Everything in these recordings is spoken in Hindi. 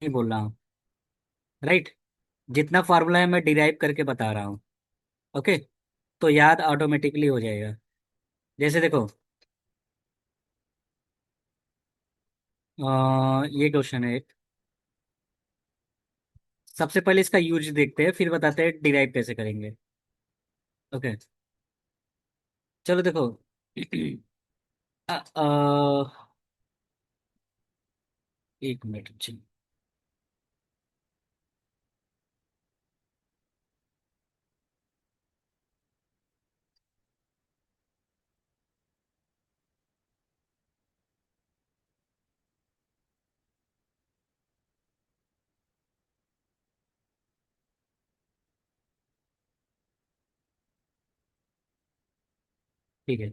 नहीं बोल रहा हूँ। राइट। जितना फार्मूला है मैं डिराइव करके बता रहा हूँ। ओके। तो याद ऑटोमेटिकली हो जाएगा। जैसे देखो, ये क्वेश्चन है एक। सबसे पहले इसका यूज देखते हैं, फिर बताते हैं डिराइव कैसे करेंगे। ओके। चलो देखो। अ, एक मिनट जी। ठीक है।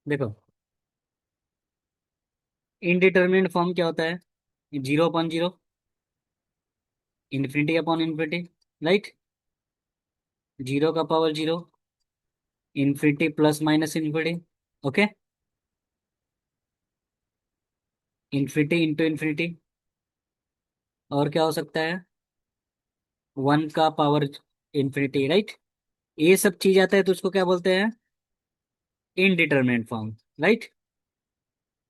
देखो, इनडिटर्मिनेट फॉर्म क्या होता है? Zero upon zero, infinity upon infinity. Right. Zero का power zero, infinity plus minus infinity. Okay. Infinity into infinity. और क्या हो सकता है? वन का पावर इन्फिनिटी। राइट। ये सब चीज आता है तो उसको क्या बोलते हैं? Indeterminate form. राइट।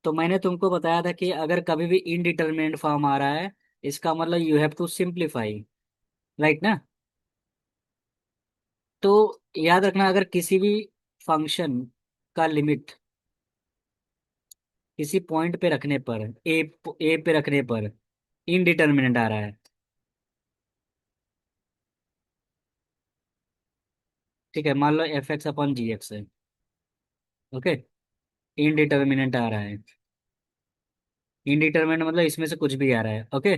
तो मैंने तुमको बताया था कि अगर कभी भी इनडिटरमिनेट फॉर्म आ रहा है, इसका मतलब you have to simplify. Right ना? तो याद रखना, अगर किसी भी फंक्शन का लिमिट किसी पॉइंट पे रखने पर, ए पे रखने पर इनडिटरमिनेट आ रहा है। ठीक है, मान लो F x upon g x है। ओके। इनडिटरमिनेट आ रहा है। इनडिटरमिनेट मतलब इसमें से कुछ भी आ रहा है। ओके।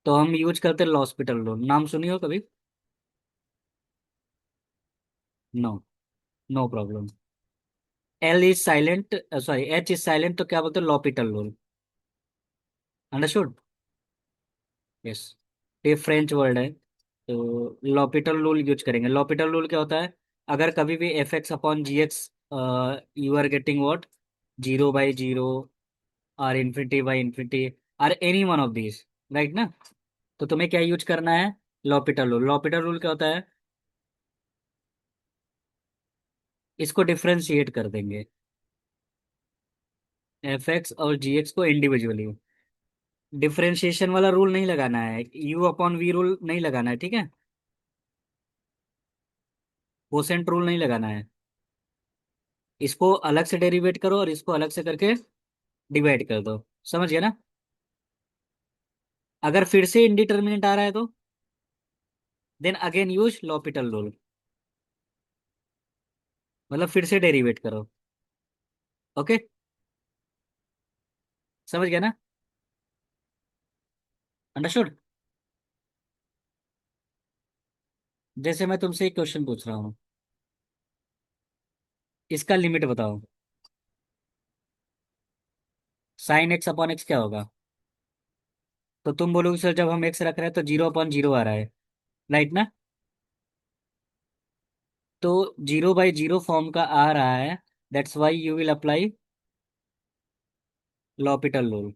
तो हम यूज करते हैं लॉस्पिटल रूल, नाम सुनी हो कभी? No. No problem. L is silent, sorry H is silent, तो क्या बोलते हैं? L'Hopital rule. अंडरस्टूड? यस। ये फ्रेंच वर्ड है। तो लॉपिटल रूल यूज करेंगे। लॉपिटल रूल क्या होता है? अगर कभी भी f x upon g x, you are getting what, zero by zero, और इन्फिनिटी बाई इन्फिनिटी, और any one of these. Right ना? तो तुम्हें क्या यूज करना है? L'Hopital rule. लॉपिटल रूल क्या होता है? इसको डिफ्रेंशिएट कर देंगे, एफ एक्स और जी एक्स को इंडिविजुअली। डिफ्रेंशिएशन वाला रूल नहीं लगाना है, यू अपॉन वी रूल नहीं लगाना है। ठीक है? कोसेंट रूल नहीं लगाना है। इसको अलग से डेरिवेट करो और इसको अलग से करके डिवाइड कर दो। समझ गया ना? अगर फिर से इंडिटरमिनेट आ रहा है तो then again use L'Hopital rule, मतलब फिर से डेरिवेट करो। ओके। समझ गया ना? अंडरस्टूड? जैसे मैं तुमसे एक क्वेश्चन पूछ रहा हूँ, इसका लिमिट बताओ। साइन एक्स अपॉन एक्स क्या होगा? तो तुम बोलोगे सर जब हम एक्स रख रहे हैं तो जीरो अपॉन जीरो आ रहा है। राइट ना? तो जीरो बाई जीरो फॉर्म का आ रहा है, that's why you will apply L'Hopital rule.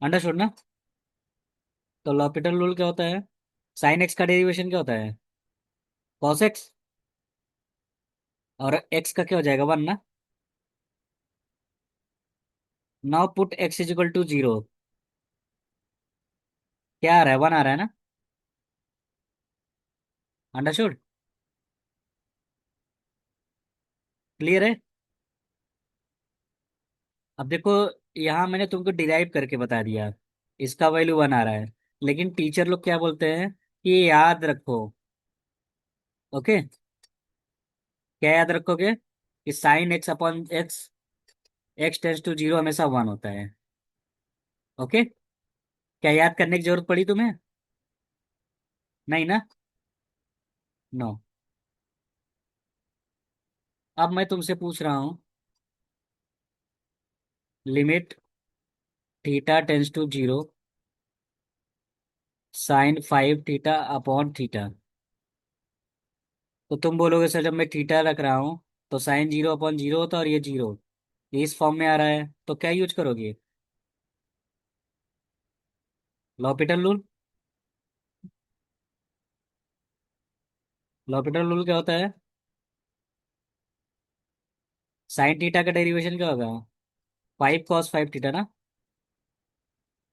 Understood ना? तो लॉपिटल रूल क्या होता है? साइन एक्स का डेरिवेशन क्या होता है? Cos x. और एक्स का क्या हो जाएगा? वन ना? Now put x is equal to zero. क्या आ रहा है? वन आ रहा है ना? अंडरस्टूड? क्लियर है? अब देखो, यहाँ मैंने तुमको डिराइव करके बता दिया, इसका वैल्यू वन आ रहा है। लेकिन टीचर लोग क्या बोलते हैं कि याद रखो। ओके। क्या याद रखोगे? कि sine x upon x, x tends to zero, हमेशा वन होता है। ओके। क्या याद करने की जरूरत पड़ी तुम्हें? नहीं ना? नो। अब मैं तुमसे पूछ रहा हूँ, limit theta tends to zero, sine five theta upon theta. तो तुम बोलोगे सर जब मैं थीटा रख रहा हूँ तो साइन 0/0 होता है और ये 0, ये इस फॉर्म में आ रहा है, तो क्या यूज करोगे? L'Hôpital rule. लॉपिटल रूल क्या होता है? साइन थीटा का डेरिवेशन क्या होगा? 5 cos 5 थीटा ना।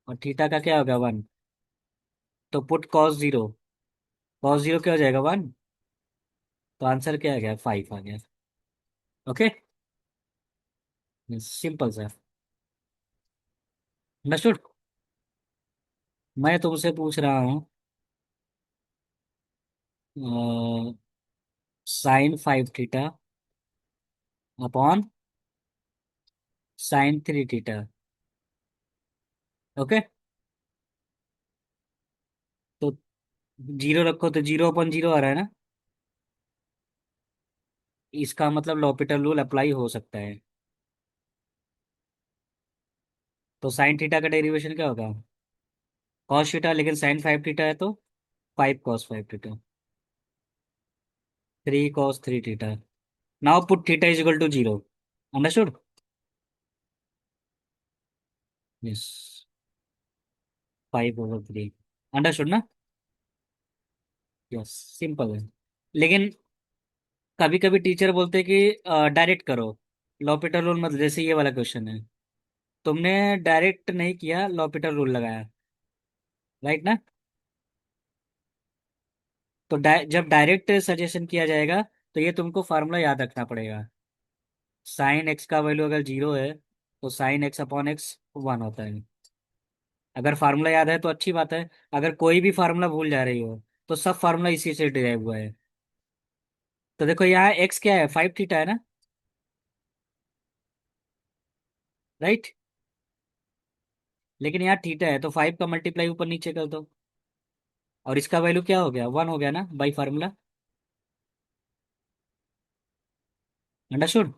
और थीटा का क्या होगा? 1। तो पुट cos 0। cos 0 क्या हो जाएगा? 1। तो आंसर क्या आ गया? 5 आ गया। ओके। सिंपल सा। अंडरस्टूड। मैं तुमसे पूछ रहा हूँ sin 5 theta upon sin 3 theta. Okay. तो जीरो रखो तो 0/0 आ रहा है ना। इसका मतलब लॉपिटल रूल अप्लाई हो सकता है। तो साइन थीटा का डेरिवेशन क्या होगा? कॉस थीटा, लेकिन sin 5 थीटा है तो 5 cos 5 theta. 3 cos 3 theta. Now put theta is equal to 0। Understood. Yes. 5/3। Understood ना। यस। सिंपल है। लेकिन कभी कभी टीचर बोलते हैं कि डायरेक्ट करो, लॉपिटल रूल मत, जैसे ये वाला क्वेश्चन है। तुमने डायरेक्ट नहीं किया, लॉपिटल रूल लगाया। राइट ना। तो जब डायरेक्ट सजेशन किया जाएगा तो ये तुमको फार्मूला याद रखना पड़ेगा। साइन एक्स का वैल्यू अगर 0 है तो sin x/x 1 होता है। अगर फार्मूला याद है तो अच्छी बात है। अगर कोई भी फार्मूला भूल जा रही हो तो सब फार्मूला इसी से डिराइव हुआ है। तो देखो यहाँ एक्स क्या है? 5 थीटा है ना। राइट। लेकिन यहाँ थीटा है तो 5 का मल्टीप्लाई ऊपर नीचे कर दो। और इसका वैल्यू क्या हो गया? 1 हो गया ना बाई फार्मूला। अंडरस्टूड।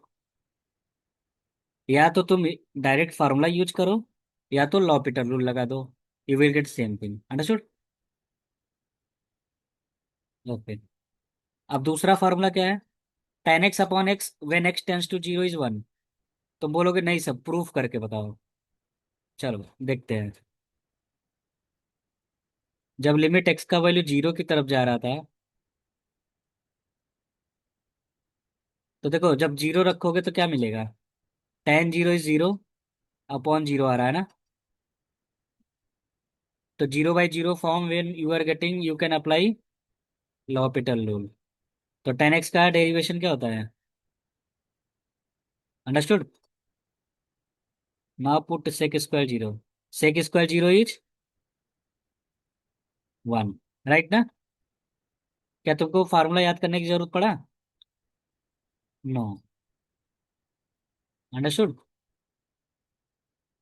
या तो तुम डायरेक्ट फार्मूला यूज करो, या तो लॉपिटल रूल लगा दो। You will get same thing. Understood. Okay. अब दूसरा फार्मूला क्या है? tan x/x when x tends to 0 is 1। तुम बोलोगे नहीं सब प्रूफ करके बताओ। चलो देखते हैं। जब लिमिट x का वैल्यू 0 की तरफ जा रहा था, तो देखो जब 0 रखोगे तो क्या मिलेगा? tan 0 इज 0 अपॉन 0 आ रहा है ना। तो 0/0 form when you are getting, you can apply L'Hopital rule. तो tan x का डेरिवेशन क्या होता है? Understood. Now put sec² 0। sec² 0 is 1। Right ना। क्या तुमको फार्मूला याद करने की जरूरत पड़ा? No. Understood.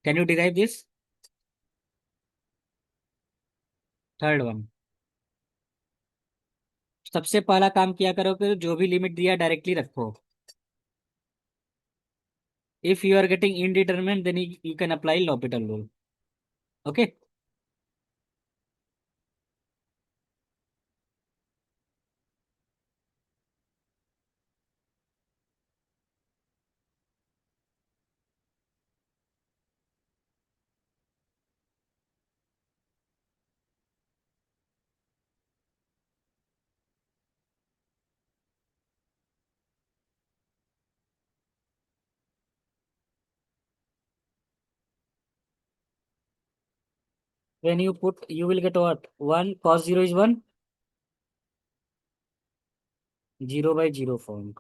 Can you derive this? Third one. सबसे पहला काम किया करो कि जो भी लिमिट दिया डायरेक्टली रखो। If you are getting indeterminate then you can apply L'Hopital rule. Okay. when you put, you will get what? 1 cos 0 is 1, 0/0 form।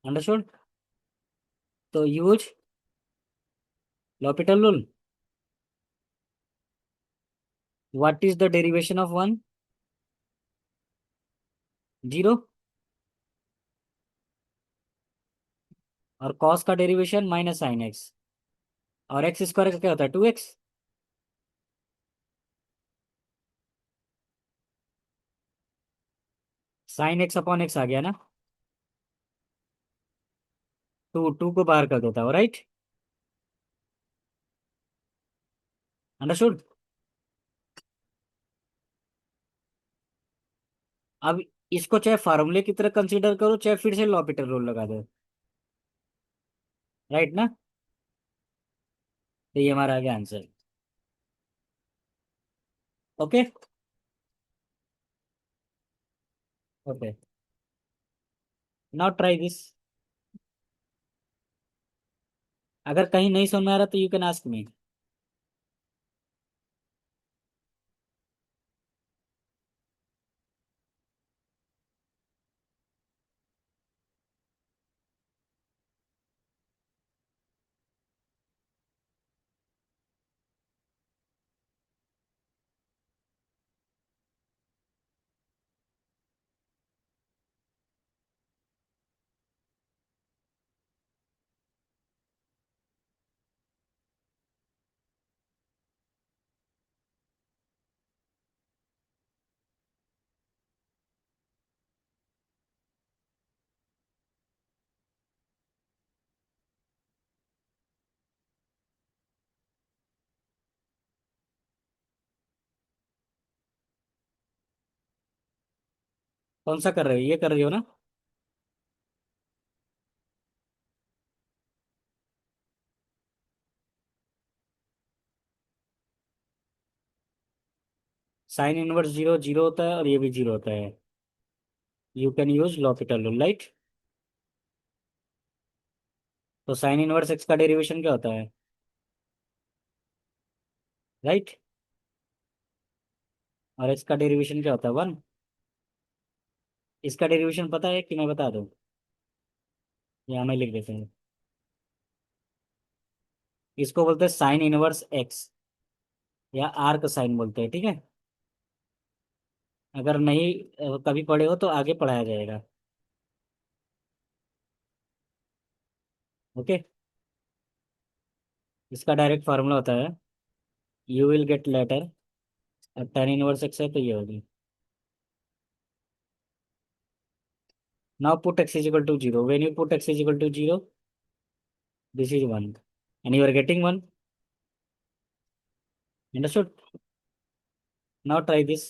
Understood. तो use L'Hopital rule. What is the derivation of 1? 0। और cos का डेरिवेशन -sin x। और x² का क्या होता है? 2x। sin x/x आ गया ना। 2 को बाहर कर देता हो। राइट। अंडरस्टूड। अब इसको चाहे फार्मूले की तरह कंसीडर करो, चाहे फिर से लॉपिटल रूल लगा दो। राइट ना? तो ये हमारा आ गया answer. Okay. Okay, now try this. अगर कहीं नहीं समझ में आ रहा तो यू कैन आस्क मी। कौन सा कर रहे हो, ये कर रही हो ना? साइन इनवर्स जीरो जीरो होता है, और ये भी जीरो होता है। You can use L'Hopital rule, right? तो साइन इनवर्स एक्स का डेरिवेशन क्या होता है? राइट। और एक्स का डेरिवेशन क्या होता है? वन। इसका डेरिवेशन पता है कि मैं बता दूं? यहाँ मैं लिख देता हूँ। इसको बोलते हैं साइन इनवर्स एक्स, या आर्क साइन बोलते हैं, ठीक है? अगर नहीं कभी पढ़े हो तो आगे पढ़ाया जाएगा। ओके। इसका डायरेक्ट फार्मूला होता है, यू विल गेट लेटर, और टेन इनवर्स एक्स है तो ये होगी। Now put x is equal to zero, when you put x is equal to zero, this is one, and you are getting one. Understood? Now try this.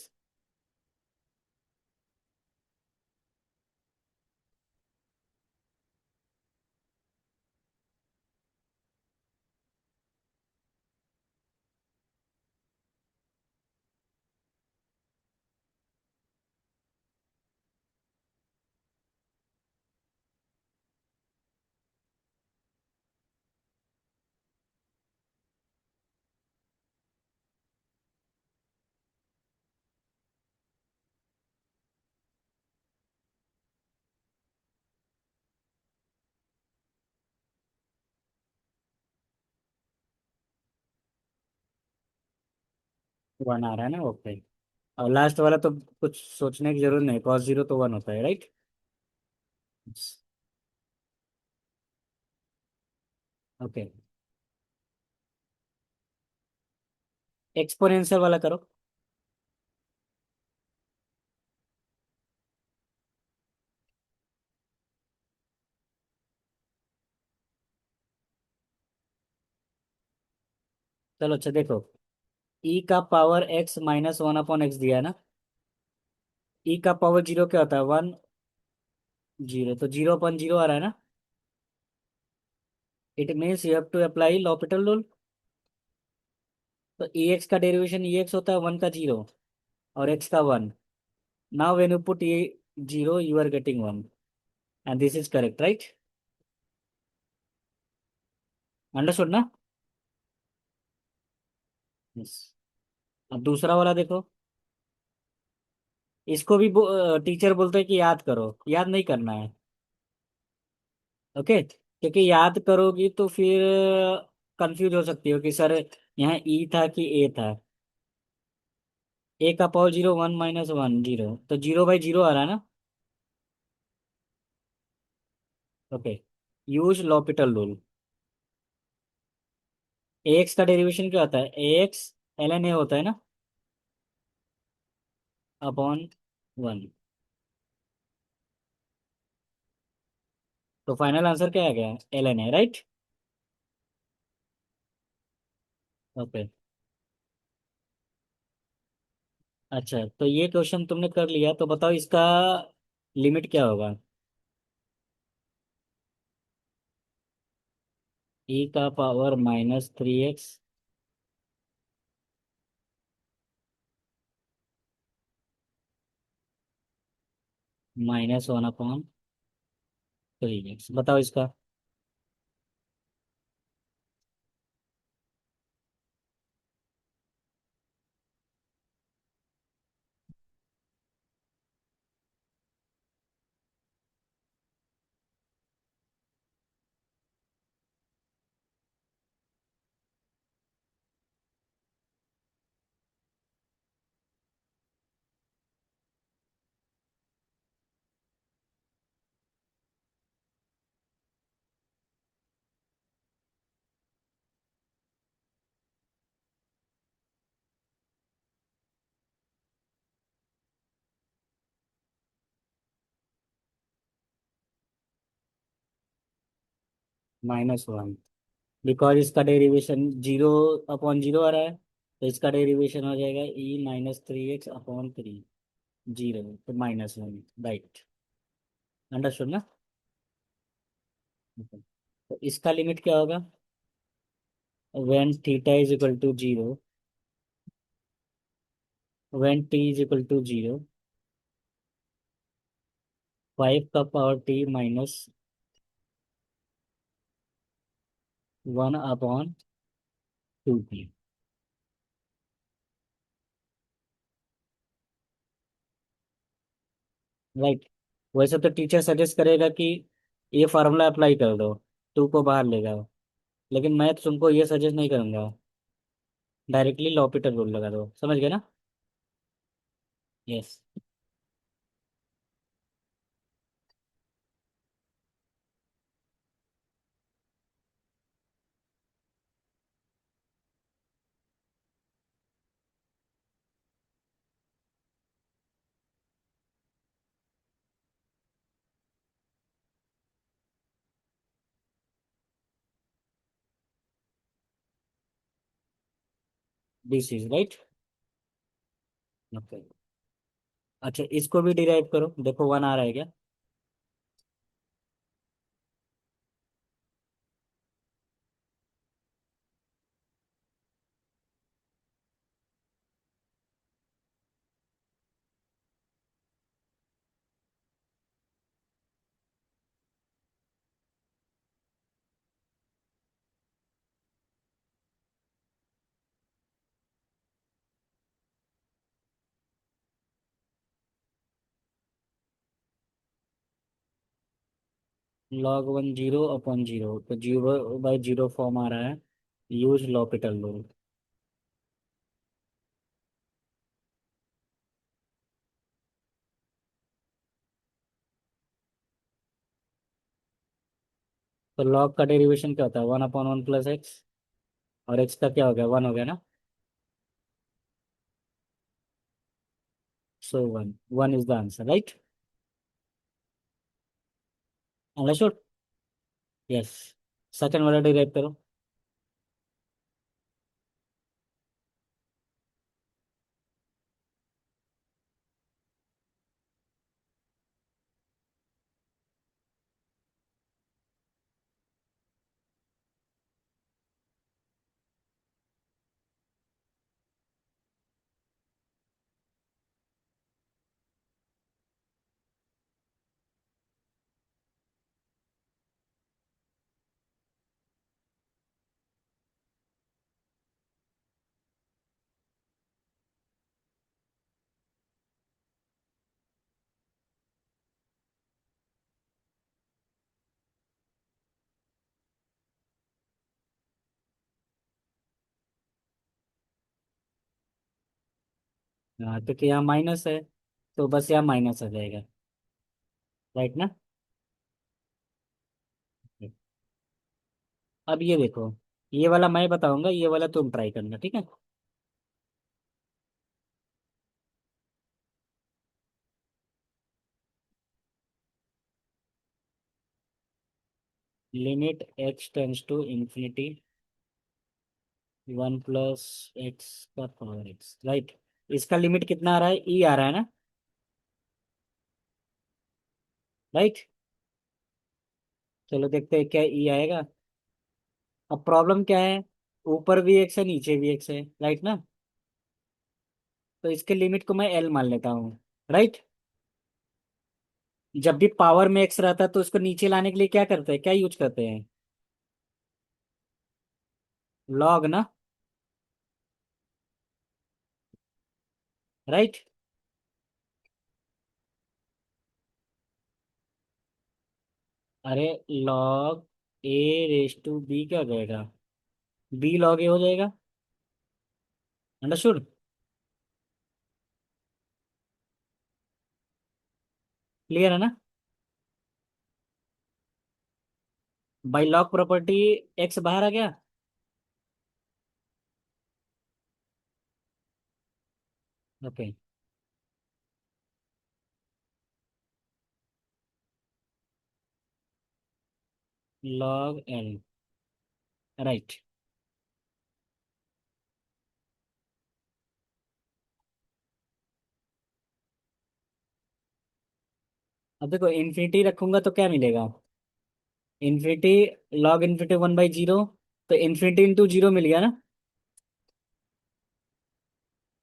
One आ रहा है ना? ओके। और लास्ट वाला तो कुछ सोचने की जरूरत नहीं, कॉस जीरो तो वन होता है, राइट? ओके। एक्सपोनेंशियल वाला करो। चलो अच्छा देखो, ई का power x minus one upon x दिया है ना? ई का पावर जीरो क्या होता है? वन। जीरो, तो जीरो अपॉन जीरो आ रहा है ना? It means you have to apply L'Hopital rule. तो ई एक्स का डेरिवेशन ई एक्स होता है वन का जीरो, और एक्स का one. Now when you put ये zero, you are getting one, and this is correct, right? Understood ना? यस। अब दूसरा वाला देखो। इसको भी टीचर बोलते हैं कि याद करो, याद नहीं करना है। ओके, क्योंकि याद करोगी तो फिर कंफ्यूज हो सकती हो कि सर यहाँ ई था कि ए था। ए का power zero, one minus one zero, तो जीरो बाई जीरो आ रहा है ना? Okay, use L'Hopital rule. A x का डेरिवेशन क्या होता है? A x l n a होता है ना, अपॉन वन। तो फाइनल आंसर क्या आ गया? L n a, right? Okay. अच्छा, तो ये क्वेश्चन तुमने कर लिया, तो बताओ इसका लिमिट क्या होगा। ई का पावर -3x -1/3x, बताओ इसका। -1, बिकॉज इसका डेरिवेशन 0/0 आ रहा है, तो इसका डेरिवेशन हो जाएगा E -3x/3, 0 तो -1, राइट। अंडरस्टूड ना। Okay. तो इसका लिमिट क्या होगा। When theta is equal to 0, when t is equal to 0, 5 का पावर t -1/2t, राइट। वैसे तो टीचर सजेस्ट करेगा कि ये फार्मूला अप्लाई कर दो, टू को बाहर ले जाओ, लेकिन मैं तुमको ये सजेस्ट नहीं करूंगा। डायरेक्टली लॉपिटल रूल लगा दो, समझ गए ना। Yes. This is right. Okay. अच्छा, इसको भी डिराइव करो, देखो 1 आ रहा है क्या। log 1 0/0, तो 0/0 फॉर्म आ रहा है। Use L'Hopital rule. तो log का डेरिवेशन क्या होता है, 1/1 + x, और x का क्या हो गया, 1 हो गया ना। सो 1 is the answer, right. Understood. Yes. Second वाला डिराइव करो। हाँ, तो यहाँ माइनस है, तो बस यहाँ माइनस आ जाएगा, राइट ना। अब ये देखो, ये वाला मैं बताऊंगा, ये वाला तुम ट्राई करना, ठीक है। Limit x tends to infinity, 1 + x का पावर x, राइट। इसका लिमिट कितना आ रहा है, ई आ रहा है ना, राइट। चलो देखते हैं क्या ई आएगा। अब प्रॉब्लम क्या है, ऊपर भी एक्स है नीचे भी एक्स है, राइट ना। तो इसके लिमिट को मैं एल मान लेता हूँ, राइट। जब भी पावर में एक्स रहता है तो उसको नीचे लाने के लिए क्या करते हैं, क्या यूज करते हैं, लॉग ना, राइट। अरे log a raise to b क्या हो जाएगा, बी लॉग ए हो जाएगा, अंडरस्टूड। क्लियर है ना। बाई लॉग प्रॉपर्टी एक्स बाहर आ गया। Okay, log L, right. अब देखो इन्फिनिटी रखूंगा तो क्या मिलेगा, इन्फिनिटी, लॉग इन्फिनिटी 1/0, तो इन्फिनिटी इंटू जीरो मिल गया ना।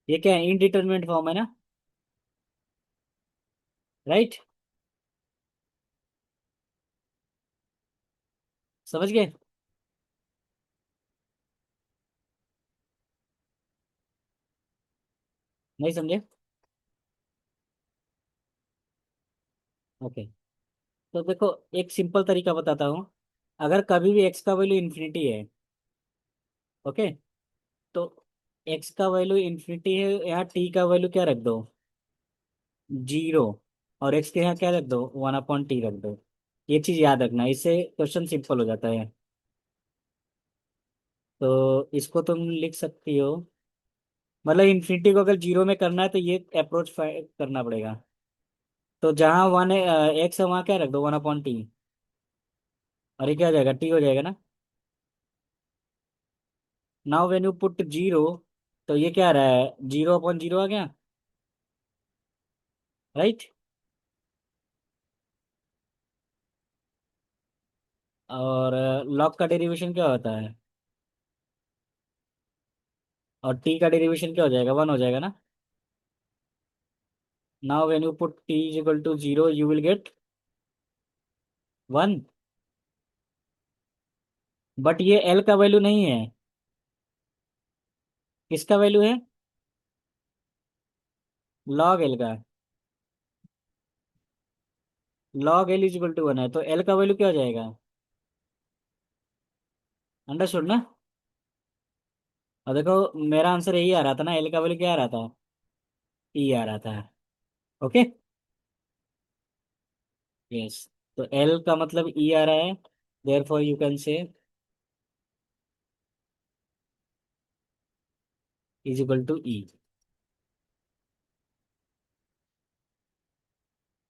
ये क्या है, इनडिटरमिनेट फॉर्म है ना, राइट। समझ गए। नहीं समझे। ओके, तो देखो एक सिंपल तरीका बताता हूँ। अगर कभी भी एक्स का वैल्यू इन्फिनिटी है, ओके, तो एक्स का वैल्यू इन्फिनिटी है, यहाँ टी का वैल्यू क्या रख दो, जीरो, और एक्स के यहाँ क्या रख दो, 1/t रख दो। ये चीज याद रखना, इससे क्वेश्चन सिंपल हो जाता है। तो इसको तुम लिख सकती हो, मतलब इन्फिनिटी को अगर जीरो में करना है तो ये अप्रोच करना पड़ेगा। तो जहाँ वन एक्स है वहाँ क्या रख दो, 1/t, और ये क्या हो जाएगा, टी हो जाएगा ना। Now when you put zero, तो ये क्या आ रहा है, 0/0 आ गया, राइट। और लॉग का डेरिवेशन क्या होता है, और टी का डेरिवेशन क्या हो जाएगा, 1 हो जाएगा ना। Now when you put t is equal to zero you will get 1। But ये एल का वैल्यू नहीं है, किसका वैल्यू है, लॉग एल का। Log L is equal to 1 है तो एल का वैल्यू क्या हो जाएगा, अंडरस्टूड ना। और देखो मेरा आंसर यही आ रहा था ना, एल का वैल्यू क्या आ रहा था, ई आ रहा था। Okay, yes. तो एल का मतलब ई आ रहा है, therefore you can say is equal to e,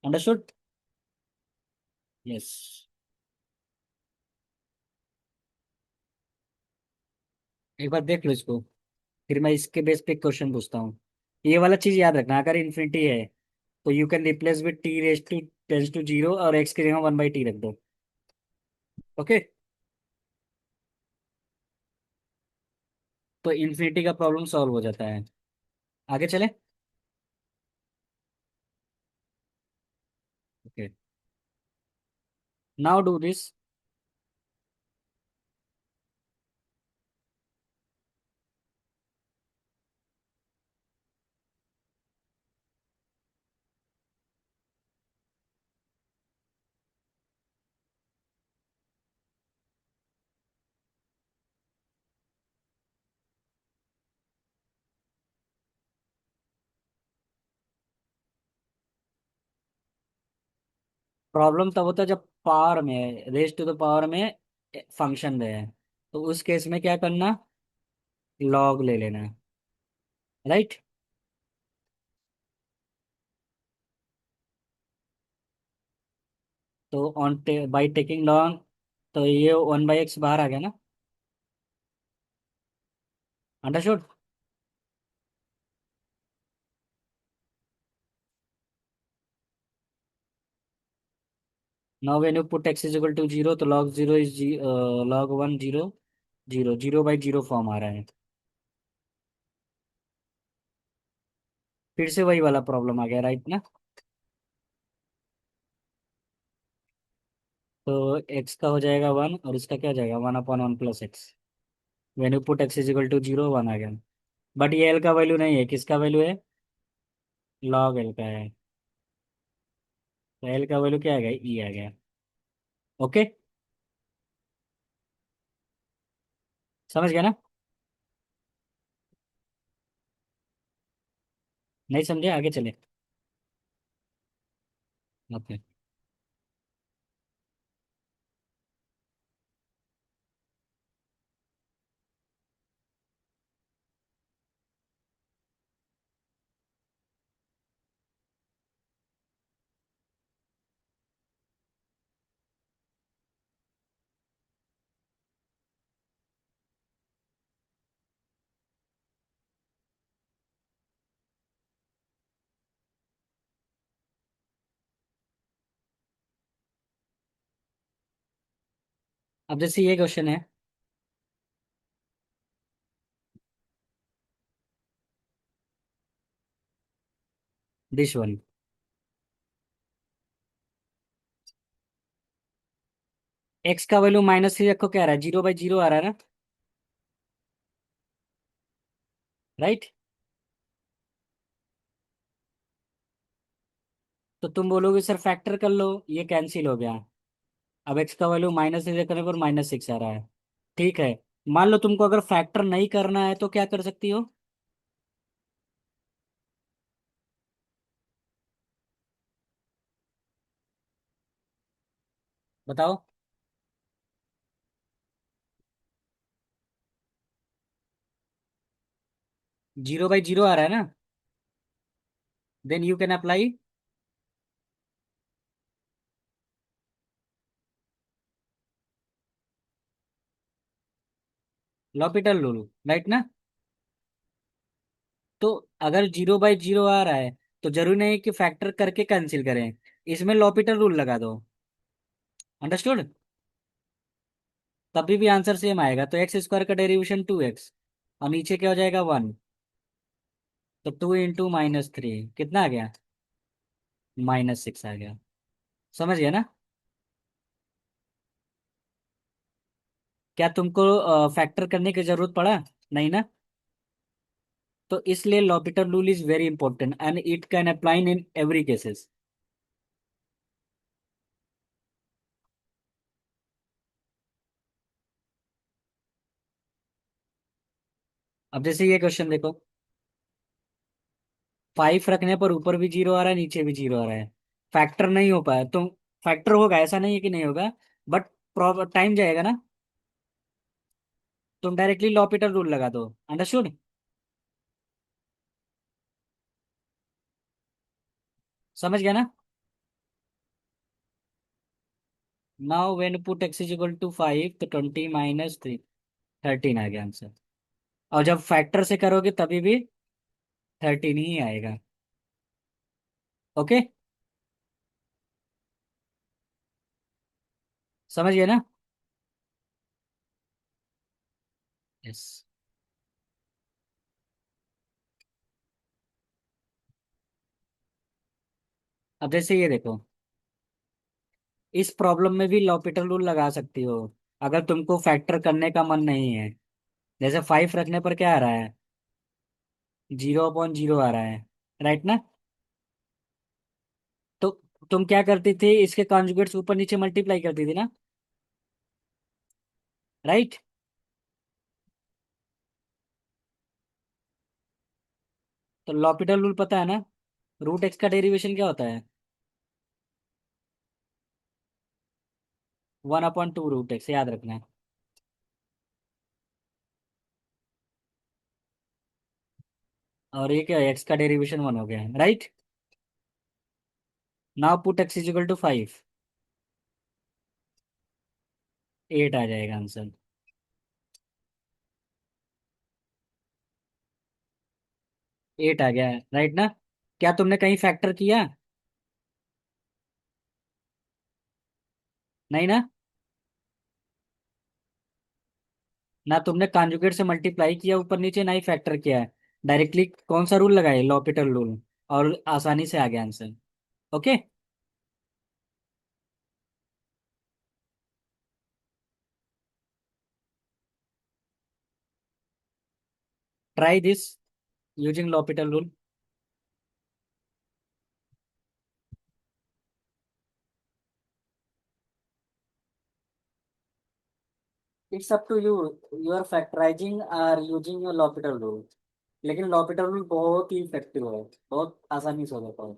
understood. Yes. एक बार देख लो इसको, फिर मैं इसके बेस पे क्वेश्चन पूछता हूँ। ये वाला चीज याद रखना, अगर इन्फिनिटी है तो you can replace with t raise to tends to zero, और एक्स की जगह 1/t रख दो। ओके, तो इन्फिनिटी का प्रॉब्लम सॉल्व हो जाता है। आगे चले। Okay, now do this. Problem तब होता है जब पावर में है, रेस टू द पावर में फंक्शन है, तो उस केस में क्या करना, लॉग ले लेना, राइट। तो ऑन बाई टेकिंग लॉग, तो ये 1/x बाहर आ गया ना, understood. Now when you put x is equal to zero तो log zero is log one zero, zero zero by zero form आ रहा है। फिर से वही वाला प्रॉब्लम आ गया, राइट ना। तो x का हो जाएगा वन और इसका क्या हो जाएगा, one upon one plus x. When you put x is equal to zero one आ गया। बट ये l का वैल्यू नहीं है, किसका वैल्यू है, log l का है। तो l का वैल्यू क्या आ गया, e आ गया। ओके, समझ गया ना। नहीं समझे, आगे चले। ओके। अब जैसे ये क्वेश्चन है, दिस वन, x का वैल्यू माइनस थ्री रखो, क्या आ रहा है, जीरो बाई जीरो आ रहा है ना, राइट। तो तुम बोलोगे सर फैक्टर कर लो, ये कैंसिल हो गया। अब x का वैल्यू माइनस थ्री करने पर माइनस सिक्स आ रहा है। ठीक है, मान लो तुमको अगर फैक्टर नहीं करना है तो क्या कर सकती हो, बताओ। जीरो बाई जीरो आ रहा है ना, then you can apply L'Hopital rule, right ना। तो अगर जीरो बाई जीरो आ रहा है तो जरूरी नहीं कि फैक्टर करके कैंसिल करें, इसमें लॉपिटल रूल लगा दो। अंडरस्टूड। तभी भी आंसर सेम आएगा, तो एक्स स्क्वायर का डेरिवेशन टू एक्स और नीचे क्या हो जाएगा वन। तो टू इंटू माइनस थ्री कितना आ गया, माइनस सिक्स आ गया। समझ गया ना। क्या तुमको फैक्टर करने की जरूरत पड़ा, नहीं ना। तो इसलिए L'Hôpital rule is very important and it can apply in every cases. अब जैसे ये क्वेश्चन देखो, फाइव रखने पर ऊपर भी जीरो आ रहा है नीचे भी जीरो आ रहा है, फैक्टर नहीं हो पाया तो, फैक्टर होगा ऐसा नहीं है कि नहीं होगा, बट टाइम जाएगा ना। तुम डायरेक्टली लॉपिटल रूल लगा दो, अंडरस्टूड। समझ गया ना। Now when put x is equal to five तो ट्वेंटी माइनस थ्री, थर्टीन आ गया आंसर। और जब फैक्टर से करोगे तभी भी थर्टीन ही आएगा। ओके, समझ गया ना। यस। अब जैसे ये देखो, इस प्रॉब्लम में भी लॉपिटल रूल लगा सकती हो अगर तुमको फैक्टर करने का मन नहीं है। जैसे फाइव रखने पर क्या आ रहा है, जीरो अपॉन जीरो आ रहा है, राइट ना। तो तुम क्या करती थी, इसके कॉन्जुगेट्स ऊपर नीचे मल्टीप्लाई करती थी ना, राइट। तो लॉपिटल रूल पता है ना, रूट एक्स का डेरिवेशन क्या होता है, one upon two root x, याद रखना है। और ये क्या है, एक्स का डेरिवेशन वन हो गया है, right. Now put x is equal to five, eight आ जाएगा आंसर। एट आ गया है, राइट ना। क्या तुमने कहीं फैक्टर किया, नहीं ना। ना तुमने कॉन्जुगेट से मल्टीप्लाई किया ऊपर नीचे, ना ही फैक्टर किया है। डायरेक्टली कौन सा रूल लगाए, लॉपिटल रूल। और आसानी से आ गया answer. Okay. Try this using L'Hopital rule. It's up to you, you are factorising or using your L'Hopital rule. लेकिन लॉपिटल रूल बहुत ही इफेक्टिव है, बहुत आसानी से हो जाता है।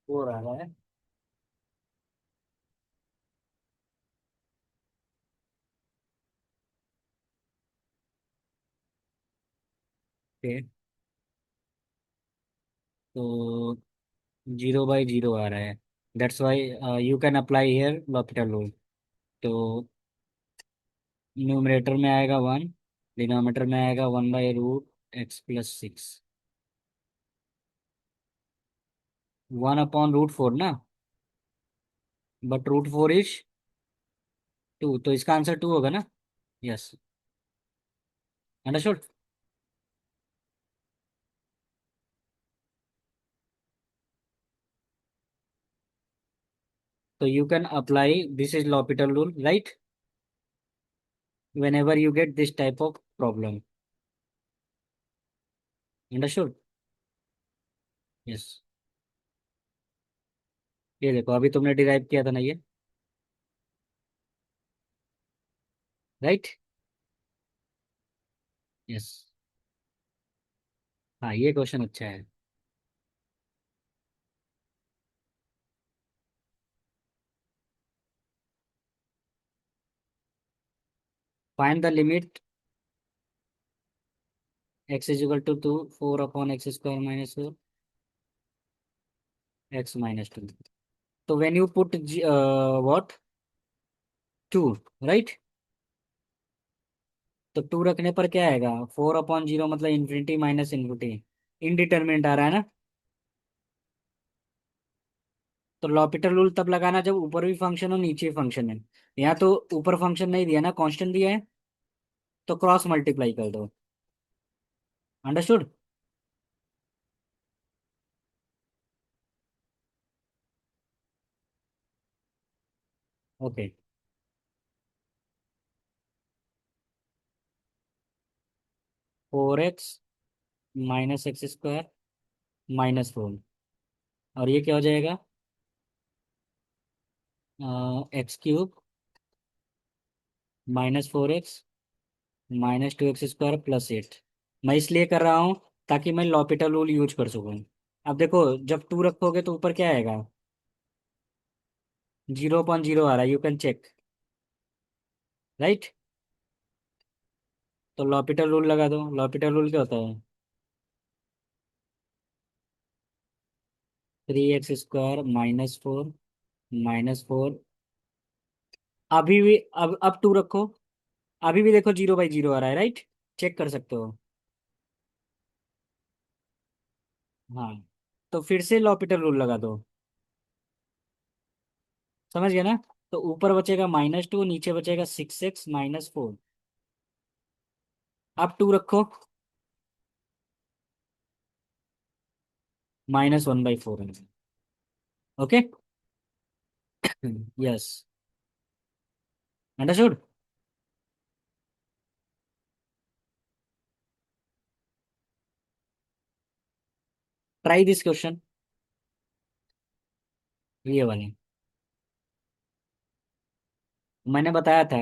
हो रहा है। ओके। तो 0/0 आ रहा है। That's why you can apply here L'Hôpital rule. तो न्यूमरेटर में आएगा 1, डिनोमिनेटर में आएगा 1/√x+6। 1/√4 ना। बट √4 इज 2, तो इसका आंसर 2 होगा ना। यस। अंडरस्टूड। तो you can apply this is L'Hôpital rule, right, whenever you get this type of problem. Understood. Yes. ये देखो, अभी तुमने डिराइव किया था ना ये, राइट। यस। हाँ, ये क्वेश्चन अच्छा है। Find the limit x is equal to 4/x² - 4 x - 2। तो when you put what 2, right. तो 2 रखने पर क्या आएगा, 4/0 मतलब इन्फिनिटी माइनस इन्फिनिटी। इनडिटर्मिनेट आ रहा है ना। तो लॉपिटल रूल तब लगाना जब ऊपर भी फंक्शन हो नीचे भी फंक्शन है। यहाँ तो ऊपर फंक्शन नहीं दिया ना, कांस्टेंट दिया है। तो क्रॉस मल्टीप्लाई कर दो। अंडरस्टूड। ओके। 4x - x² - 4। और ये क्या हो जाएगा, x³ - 4x - 2x² + 8। मैं इसलिए कर रहा हूँ ताकि मैं लॉपिटल रूल यूज कर सकूँ। अब देखो, जब 2 रखोगे तो ऊपर क्या आएगा, 0/0 आ रहा है, यू कैन चेक, राइट। तो लॉपिटल रूल लगा दो। लॉपिटल रूल क्या होता है, 3x² - 4 - 4। अभी भी, अब 2 रखो, अभी भी देखो 0/0 आ रहा है, राइट। चेक कर सकते हो। हाँ। तो फिर से लॉपिटल रूल लगा दो। समझ गया ना। तो ऊपर बचेगा -2, नीचे बचेगा 6x - 4। अब 2 रखो। -1/4 है। Okay. Yes. Understood. Try this question. ये वाले मैंने बताया था,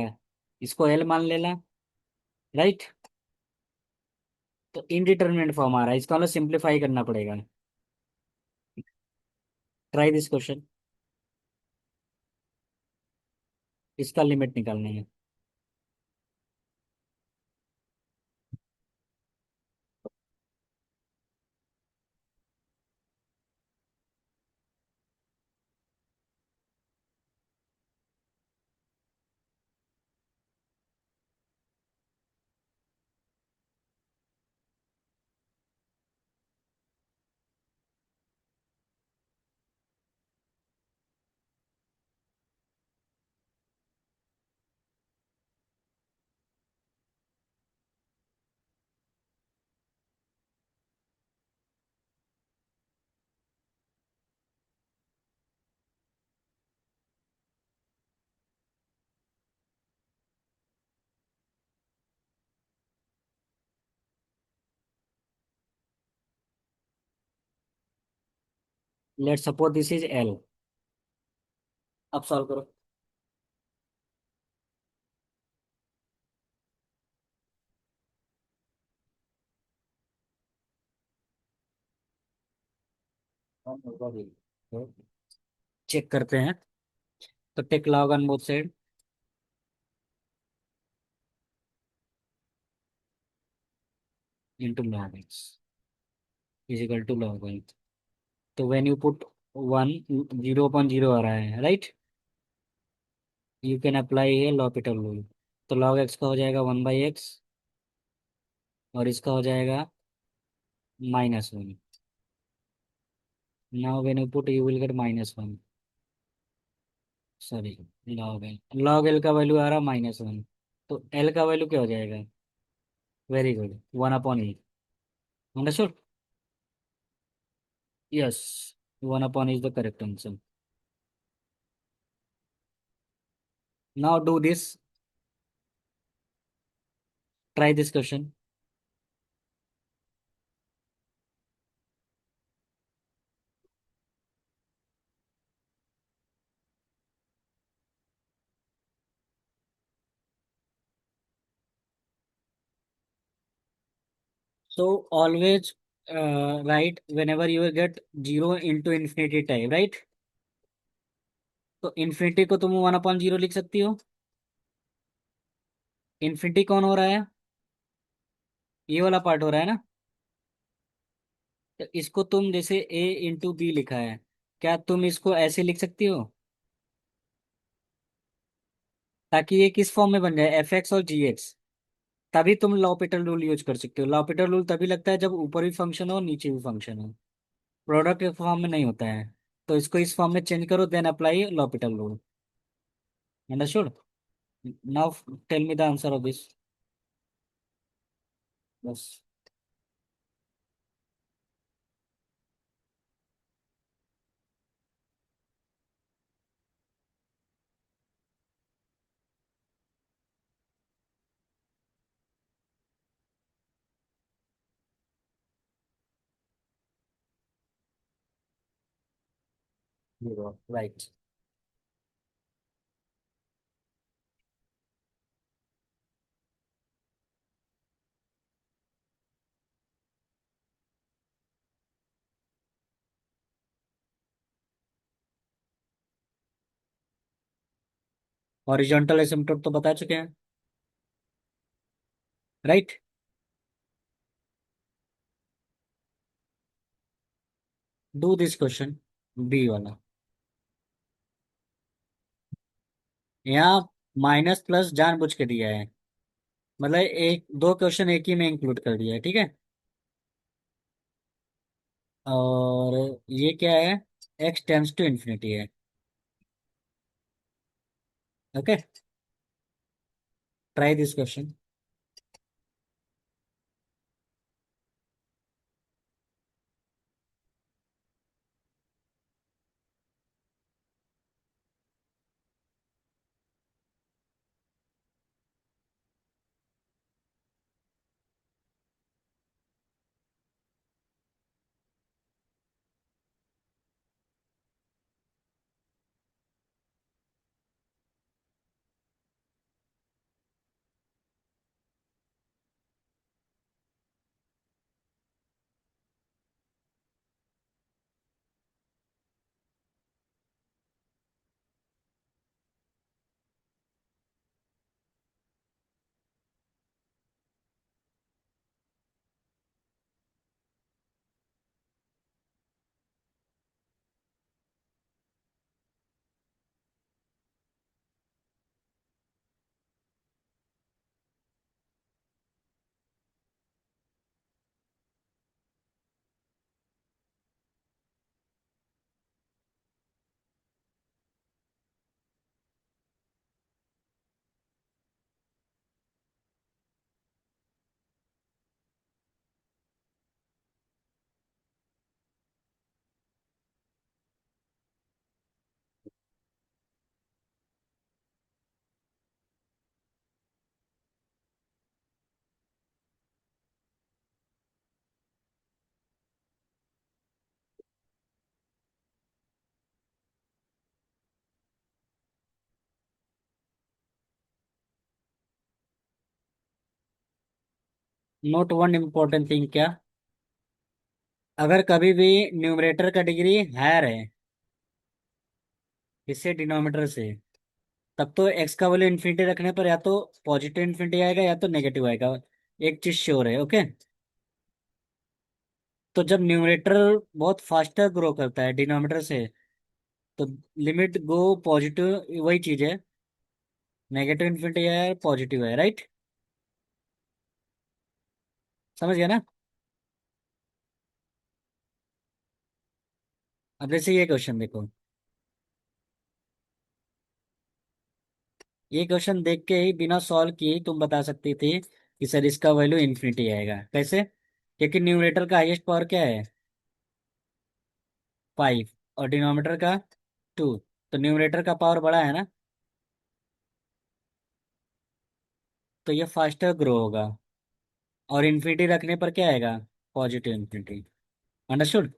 इसको एल मान लेना। राइट। तो इनडिटरमिनेट फॉर्म आ रहा है, इसको हमें सिंप्लीफाई करना पड़ेगा। Try this question. इसका लिमिट निकालनी है। Let suppose this is L. अब सॉल्व करो। चेक करते हैं। तो take log on both side into log x is equal to log y। तो व्हेन यू पुट 1, 0/0 आ रहा है, राइट। यू कैन अप्लाई है लॉपिटल रूल। तो log x का हो जाएगा 1/x, और इसका हो जाएगा -1। Now when you put you will get -1। Sorry, log l का वैल्यू आ रहा है -1। तो l का वैल्यू क्या हो जाएगा? Very good, 1/e। Understood. Yes, 1/e is the correct answer. Now do this. Try this question. So always write whenever you get 0 into infinity type, right? तो इन्फिनिटी को तुम 1/0 लिख सकती हो। इन्फिनिटी कौन हो रहा है? ये वाला पार्ट हो रहा है ना। तो इसको तुम जैसे a/b लिखा है, क्या तुम इसको ऐसे लिख सकती हो, ताकि ये किस फॉर्म में बन जाए, f(x) और g(x)। तभी तुम लॉपिटल रूल यूज कर सकते हो। लॉपिटल रूल तभी लगता है जब ऊपर भी फंक्शन हो नीचे भी फंक्शन हो। प्रोडक्ट के फॉर्म में नहीं होता है। तो इसको इस फॉर्म में चेंज करो, then apply L'Hopital rule. Understood. Now tell me the answer of this. बस। राइट। हॉरिजॉन्टल एसिम्पटोट तो बता चुके हैं, right. Do this question, B वाला। यहाँ माइनस प्लस जानबूझ के दिया है, मतलब एक दो क्वेश्चन एक ही में इंक्लूड कर दिया है, ठीक है। और ये क्या है? x टेंड्स टू इन्फिनिटी है। Okay. Try this question. Note one important thing क्या, अगर कभी भी न्यूमरेटर का डिग्री हायर है इससे डिनोमिनेटर से, तब तो एक्स का वैल्यू इन्फिनिटी रखने पर या तो पॉजिटिव इन्फिनिटी आएगा या तो नेगेटिव आएगा। एक चीज श्योर है, ओके। तो जब न्यूमरेटर बहुत फास्टर ग्रो करता है डिनोमिनेटर से, तो लिमिट गो पॉजिटिव, वही चीज है, नेगेटिव इन्फिनिटी है पॉजिटिव है, राइट। समझ गया ना। अब जैसे ये क्वेश्चन देखो, ये क्वेश्चन देख के ही बिना सॉल्व किए ही तुम बता सकती थी कि सर इसका वैल्यू इन्फिनिटी आएगा। कैसे? क्योंकि न्यूमरेटर का हाईएस्ट पावर क्या है, 5, और डिनोमिनेटर का 2, तो न्यूमरेटर का पावर बड़ा है ना, तो ये फास्टर ग्रो होगा। और इन्फिनिटी रखने पर क्या आएगा, पॉजिटिव इन्फिनिटी। अंडरस्टूड।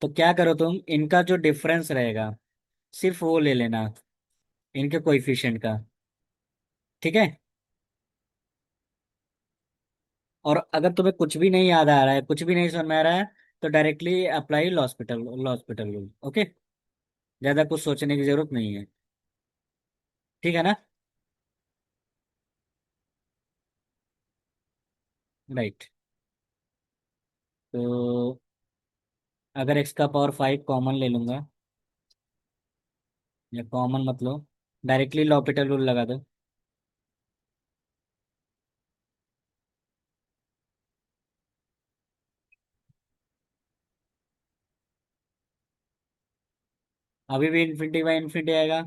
तो क्या करो तुम, इनका जो डिफरेंस रहेगा सिर्फ वो ले लेना, इनके कोएफिशिएंट का, ठीक है। और अगर तुम्हें कुछ भी नहीं याद आ रहा है, कुछ भी नहीं समझ में आ रहा है, तो directly apply law hospital rule, okay. ज्यादा कुछ सोचने की जरूरत नहीं है, ठीक है ना। राइट। तो अगर एक्स का पावर 5 कॉमन ले लूंगा, या कॉमन मतलब डायरेक्टली लॉपिटल रूल लगा दो। अभी भी इन्फिनिटी बाई इन्फिनिटी आएगा।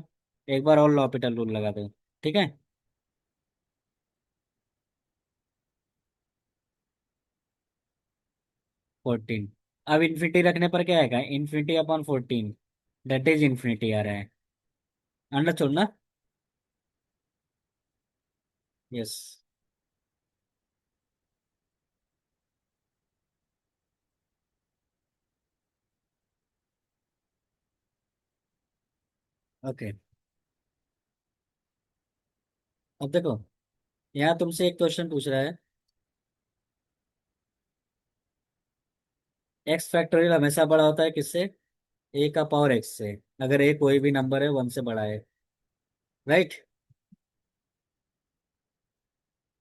एक बार और लॉपिटल रूल लगा दो, ठीक है। 14। अब इन्फिनिटी रखने पर क्या आएगा, infinity upon 14, that is infinity आ रहा है। अंडरस्टूड ना। यस। ओके। अब देखो, यहाँ तुमसे एक क्वेश्चन पूछ रहा है, एक्स फैक्टोरियल हमेशा बड़ा होता है किससे, ए का पावर एक्स से, अगर ए कोई भी नंबर है 1 से बड़ा है, राइट।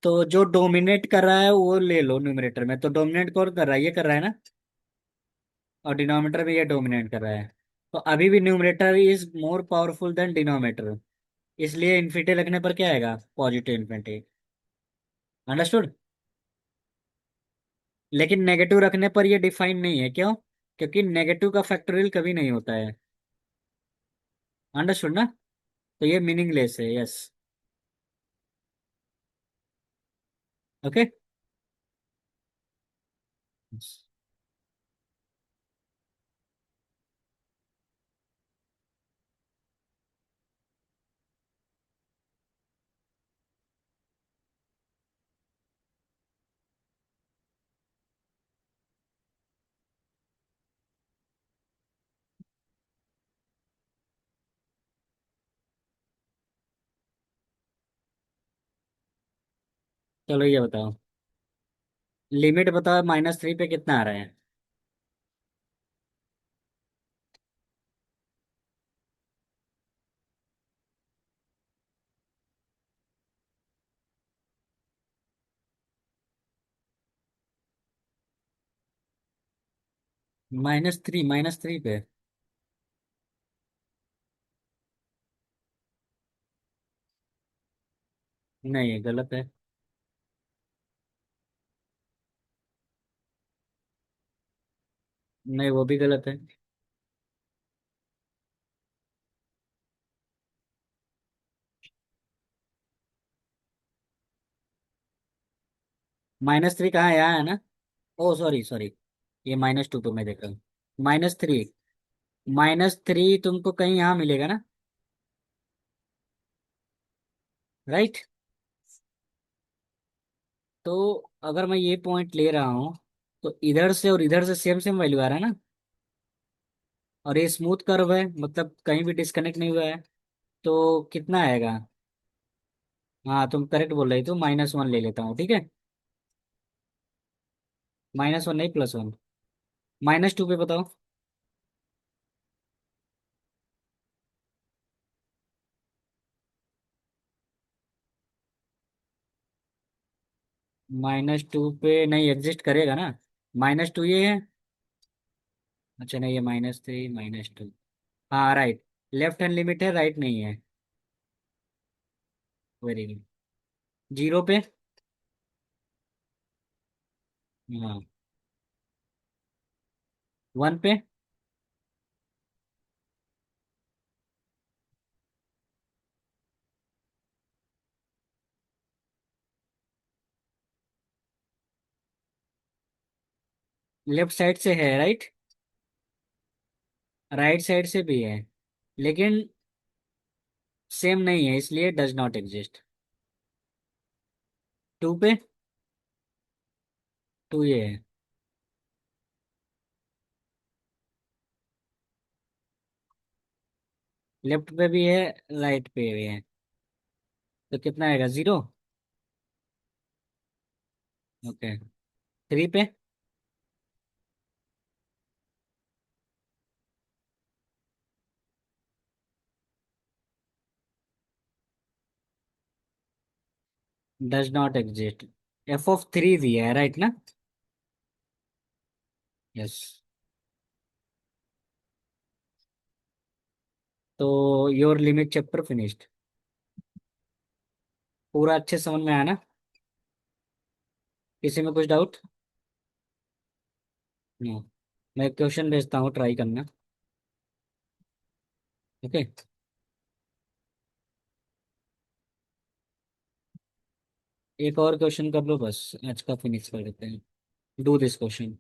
तो जो डोमिनेट कर रहा है वो ले लो न्यूमरेटर में, तो डोमिनेट कौन कर रहा है, ये कर रहा है ना, और डिनोमिनेटर में ये डोमिनेट कर रहा है। तो अभी भी numerator is more powerful than denominator, इसलिए इन्फिनिटी लगने पर क्या आएगा, पॉजिटिव इन्फिनिटी। अंडरस्टूड। लेकिन नेगेटिव रखने पर ये डिफाइन नहीं है, क्यों? क्योंकि नेगेटिव का फैक्टोरियल कभी नहीं होता है। अंडरस्टूड ना। तो ये मीनिंगलेस है, यस। ओके। चलो ये बताओ, लिमिट बताओ -3 पे कितना आ रहा है। -3 पे। नहीं, ये गलत है। नहीं, वो भी गलत है। -3 कहाँ है, यहाँ है ना। ओ सॉरी सॉरी, ये -2 पे मैं देख रहा हूँ। -3, -3 तुमको कहीं यहाँ मिलेगा ना, राइट। तो अगर मैं ये पॉइंट ले रहा हूँ, तो इधर से और इधर से सेम सेम वैल्यू आ रहा है ना, और ये स्मूथ कर्व है, मतलब कहीं भी डिस्कनेक्ट नहीं हुआ है, तो कितना आएगा। हाँ तुम करेक्ट बोल रही, तो -1 ले लेता हूँ, ठीक है। -1 नहीं, +1। -2 पे बताओ। -2 पे नहीं एग्जिस्ट करेगा ना। -2 ये है। अच्छा नहीं, ये -3 -2। हाँ राइट। लेफ्ट हैंड लिमिट है, राइट नहीं है। Very good. 0 पे। हाँ। 1 पे। लेफ्ट साइड से है, राइट। राइट साइड से भी है, लेकिन सेम नहीं है, इसलिए डज नॉट एग्जिस्ट। 2 पे। 2 ये है। लेफ्ट पे भी है, राइट पे भी है। तो कितना आएगा, 0। ओके। 3 पे। Does not exist. f(3) दिया है, राइट ना। यस। तो योर लिमिट चैप्टर फिनिश्ड। पूरा अच्छे समझ में आया ना। किसी में कुछ डाउट। नो। मैं क्वेश्चन भेजता हूँ, ट्राई करना। ओके। एक और क्वेश्चन कर लो, बस आज का फिनिश कर देते हैं। Do this question.